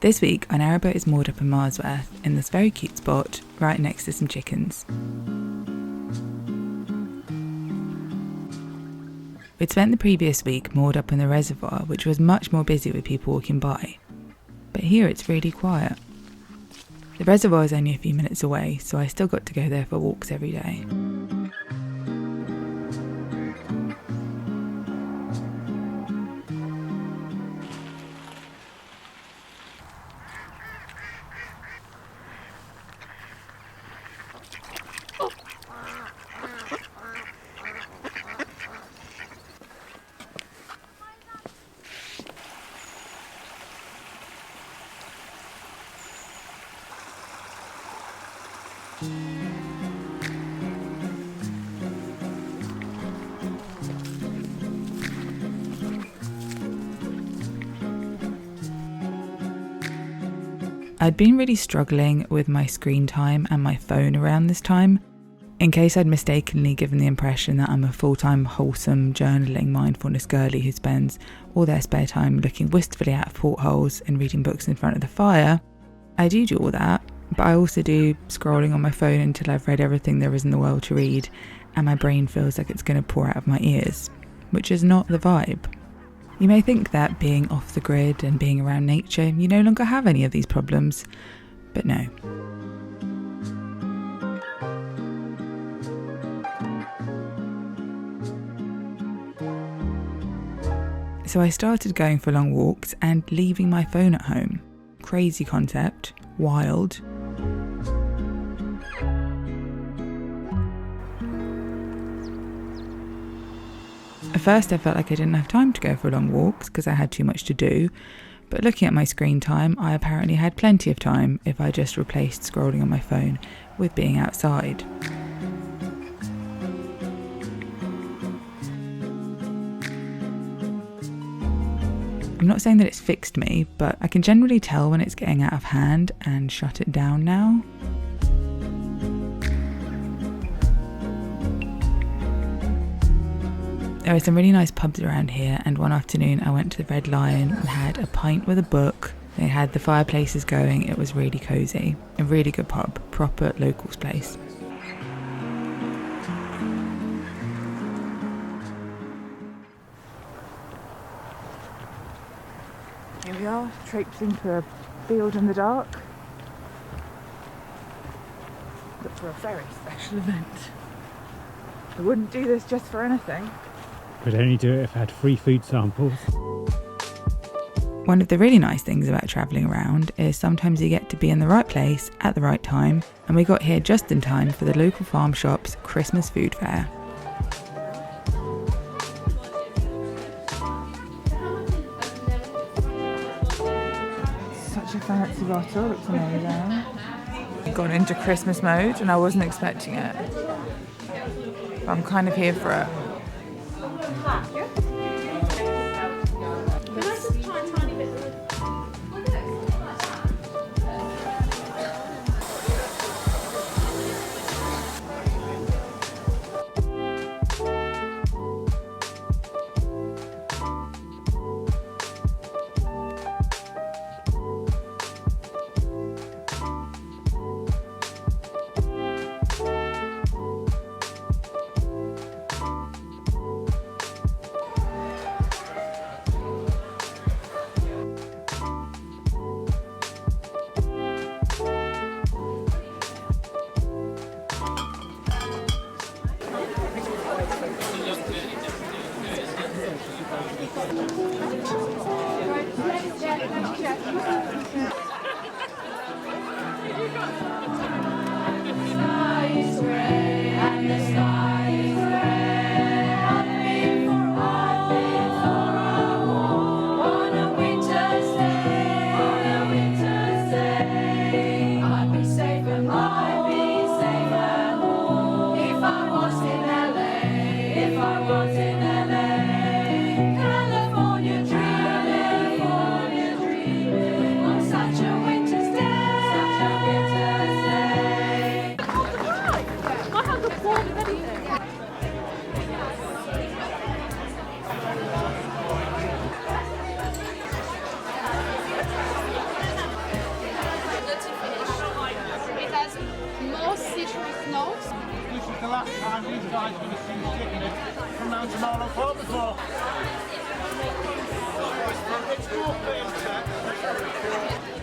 This week, our narrowboat is moored up in Marsworth in this very cute spot right next to some chickens. We'd spent the previous week moored up in the reservoir, which was much more busy with people walking by. But here it's really quiet. The reservoir is only a few minutes away, so I still got to go there for walks every day. I'd been really struggling with my screen time and my phone around this time, in case I'd mistakenly given the impression that I'm a full-time wholesome journaling mindfulness girly who spends all their spare time looking wistfully at portholes and reading books in front of the fire. I do all that, but I also do scrolling on my phone until I've read everything there is in the world to read and my brain feels like it's going to pour out of my ears, which is not the vibe. You may think that being off the grid and being around nature, you no longer have any of these problems, but no. So I started going for long walks and leaving my phone at home. Crazy concept, wild. At first I felt like I didn't have time to go for long walks because I had too much to do, but looking at my screen time, I apparently had plenty of time if I just replaced scrolling on my phone with being outside. I'm not saying that it's fixed me, but I can generally tell when it's getting out of hand and shut it down now. There are some really nice pubs around here, and one afternoon I went to the Red Lion and had a pint with a book. They had the fireplaces going, it was really cosy. A really good pub, proper locals place. Here we are, traipsing through a field in the dark. But for a very special event. I wouldn't do this just for anything. Would only do it if I had free food samples. One of the really nice things about travelling around is sometimes you get to be in the right place at the right time, and we got here just in time for the local farm shop's Christmas food fair. Such a fancy bottle, looks amazing. Gone into Christmas mode and I wasn't expecting it. But I'm kind of here for it.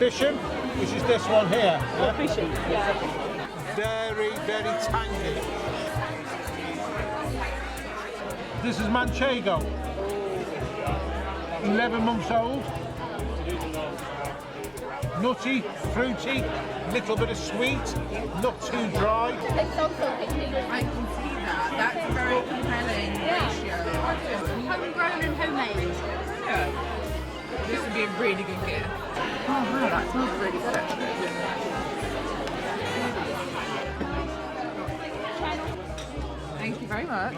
Bisham, which is this one here. Bishop, yeah. Very, very tangy. This is Manchego. 11 months old. Nutty, fruity, little bit of sweet, not too dry. It's also pithy. I can see that. That's a very compelling ratio. Homegrown and homemade. Yeah. This would be a really good gift. Oh wow, that smells really good actually. Thank you very much.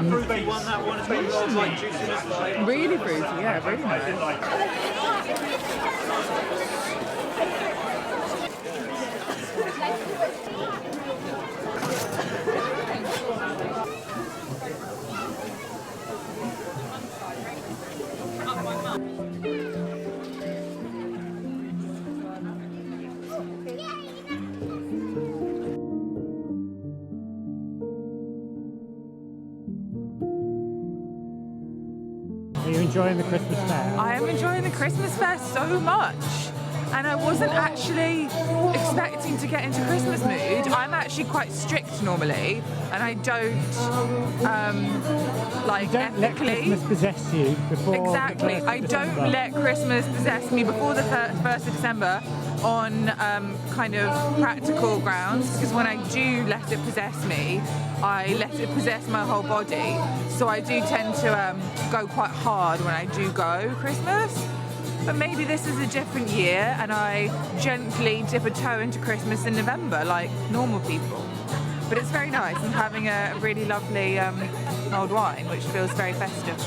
Fruity one, that one as well. Like juiciness. Really fruity, yeah, really nice. Are you enjoying the Christmas fair? I am enjoying the Christmas fair so much, and I wasn't actually expecting to get into Christmas mood. I'm actually quite strict normally, and I don't like Don't let ethically. Christmas possess you before Exactly. the 1st of I don't December. let Christmas possess me before the 1st of December on kind of practical grounds, because when I do let it possess me, I let it possess my whole body. So I do tend to go quite hard when I do go Christmas. But maybe this is a different year and I gently dip a toe into Christmas in November like normal people. But it's very nice. I'm having a really lovely old wine, which feels very festive.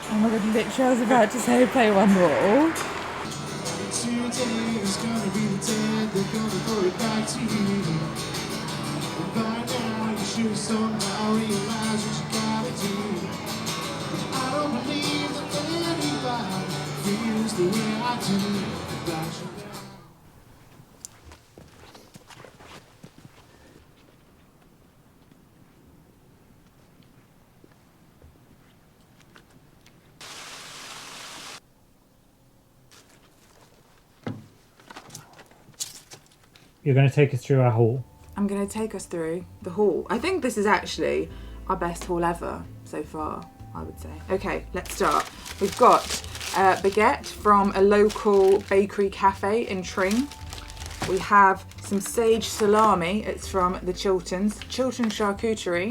Oh my god, literally I was about to say play one more. Today is gonna be the day they're gonna throw it back to you. And by now you should somehow realize what you gotta do. I don't believe that anybody feels the way I do about you. You're going to take us through our haul. I'm going to take us through the haul. I think this is actually our best haul ever so far, I would say. Okay, let's start. We've got baguette from a local bakery cafe in Tring. We have some sage salami. It's from the Chilterns. Chiltern Charcuterie.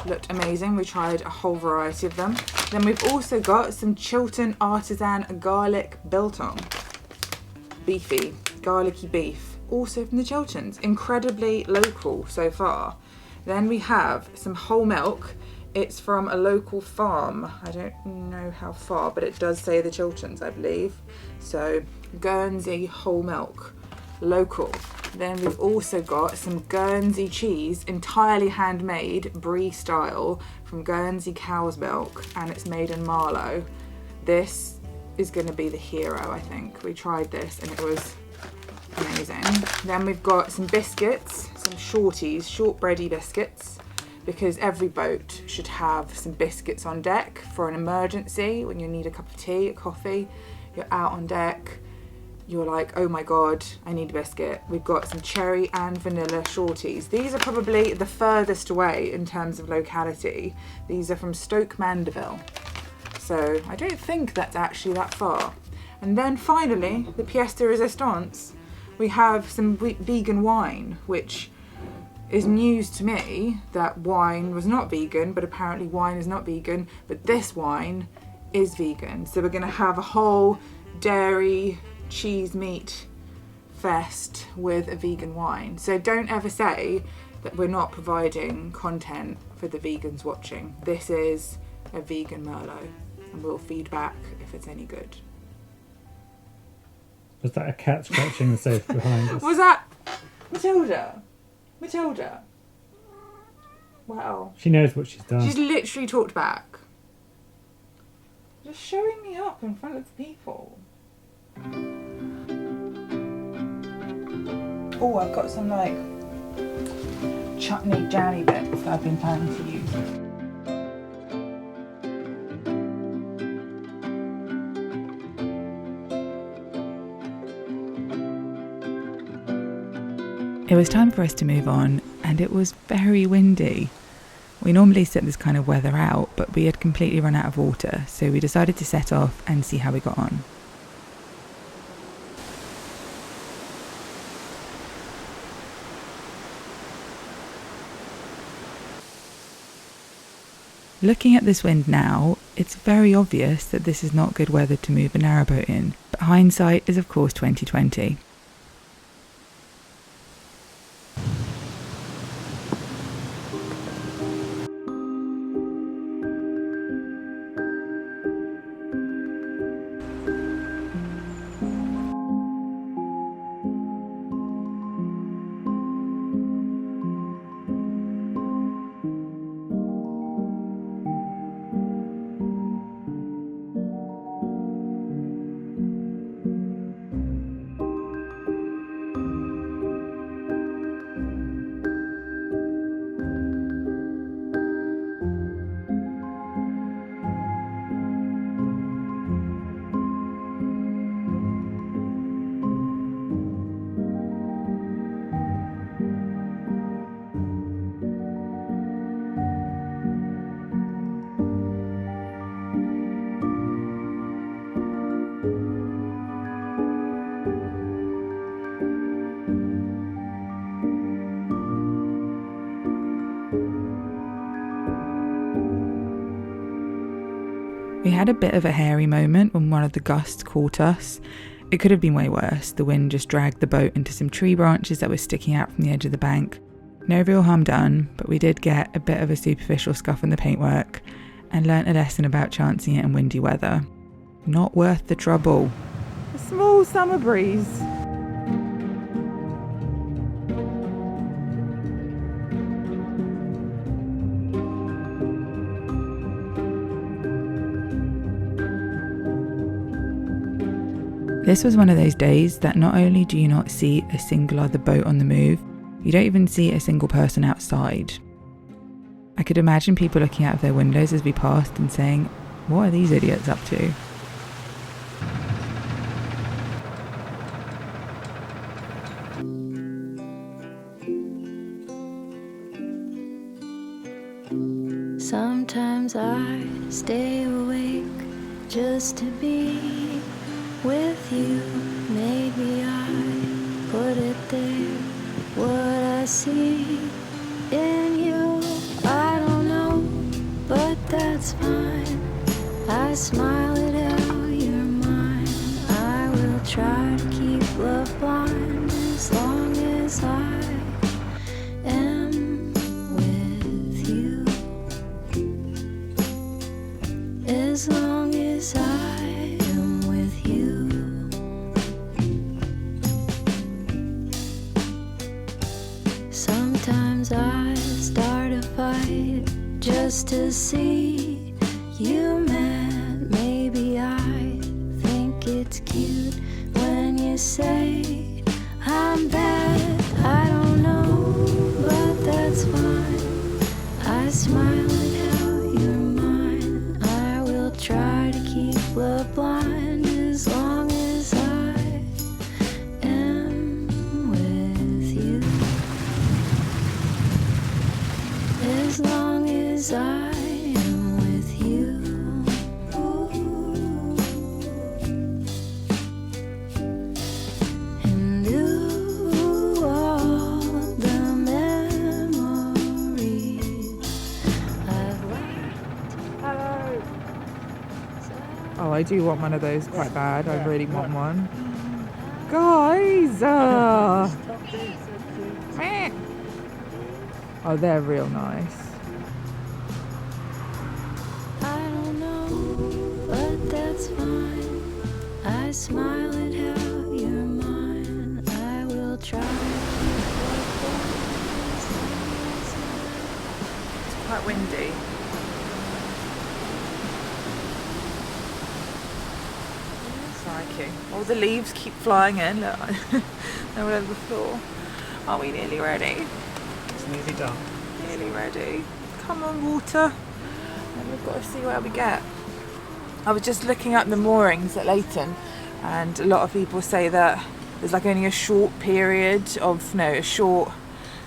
Looked amazing. We tried a whole variety of them. Then we've also got some Chiltern Artisan Garlic Biltong. Beefy, garlicky beef. Also from the Chilterns, incredibly local so far. Then we have some whole milk. It's from a local farm. I don't know how far, but it does say the Chilterns, I believe. So Guernsey whole milk, local. Then we've also got some Guernsey cheese, entirely handmade, brie style, from Guernsey cow's milk, and it's made in Marlow. This is going to be the hero, I think. We tried this and it was amazing. Then we've got some biscuits, some shorties, shortbready biscuits, because every boat should have some biscuits on deck for an emergency when you need a cup of tea, a coffee, you're out on deck, you're like, oh my god, I need a biscuit. We've got some cherry and vanilla shorties. These are probably the furthest away in terms of locality. These are from Stoke Mandeville. So I don't think that's actually that far. And then finally, the pièce de résistance. We have some vegan wine, which is news to me that wine was not vegan, but apparently wine is not vegan, but this wine is vegan. So we're gonna have a whole dairy, cheese, meat fest with a vegan wine. So don't ever say that we're not providing content for the vegans watching. This is a vegan Merlot, and we'll feed back if it's any good. Was that a cat scratching the sofa behind us? Was that Matilda? Matilda. Wow. She knows what she's done. She's literally talked back. Just showing me up in front of the people. Oh, I've got some like chutney jelly bits that I've been planning to use. It was time for us to move on, and it was very windy. We normally sit this kind of weather out, but we had completely run out of water, so we decided to set off and see how we got on. Looking at this wind now, it's very obvious that this is not good weather to move a narrowboat in, but hindsight is of course 2020. We had a bit of a hairy moment when one of the gusts caught us. It could have been way worse. The wind just dragged the boat into some tree branches that were sticking out from the edge of the bank. No real harm done, but we did get a bit of a superficial scuff in the paintwork and learnt a lesson about chancing it in windy weather. Not worth the trouble. A small summer breeze. This was one of those days that not only do you not see a single other boat on the move, you don't even see a single person outside. I could imagine people looking out of their windows as we passed and saying, "What are these idiots up to?" Sometimes I stay awake just to be with you. Maybe I put it there, what I see in you. I don't know, but that's fine. I smile at how you're mine. I will try to keep love blind as long as I am with you. As long as I am with you. Sometimes I start a fight just to see you mad. Maybe I think it's cute when you say I'm bad. I don't know, but that's fine. I smile at how you're mine. I will try to keep love blind as long as I am with you. As long as I am with you. And all the memories I've left. Hello. Oh, I do want one of those quite bad. I really want one. Guys! Meh. Oh, they're real nice. I don't know, but that's fine. I smile at how you're mine. I will try to keep It's quite windy. Crikey. All the leaves keep flying in. Look, they're all over the floor. Are we nearly ready? Nearly done. Nearly ready. Come on, water. And we've got to see where we get. I was just looking at the moorings at Leighton, and a lot of people say that there's like only a short period of, a short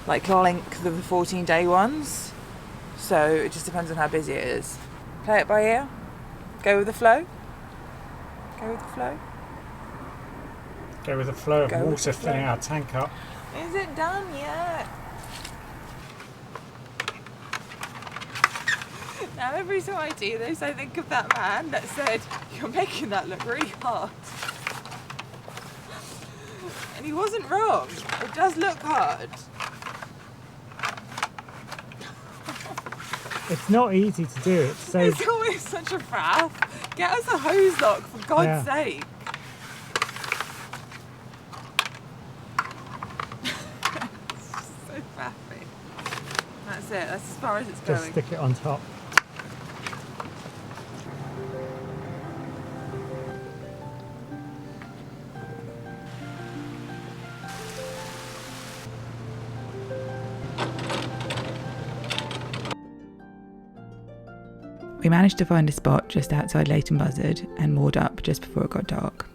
like length of the 14-day ones. So it just depends on how busy it is. Play it by ear. Go with the flow. Go with the flow. Go with the flow of Go with water the flow. filling our tank up. Is it done yet? Now every time I do this, I think of that man that said, "You're making that look really hard." And he wasn't wrong. It does look hard. It's not easy to do. It's so It's always such a faff. Get us a hose lock, for God's Yeah. sake. It's just so faffy. That's it. That's as far as it's just going. stick it on top. We managed to find a spot just outside Leighton Buzzard and moored up just before it got dark.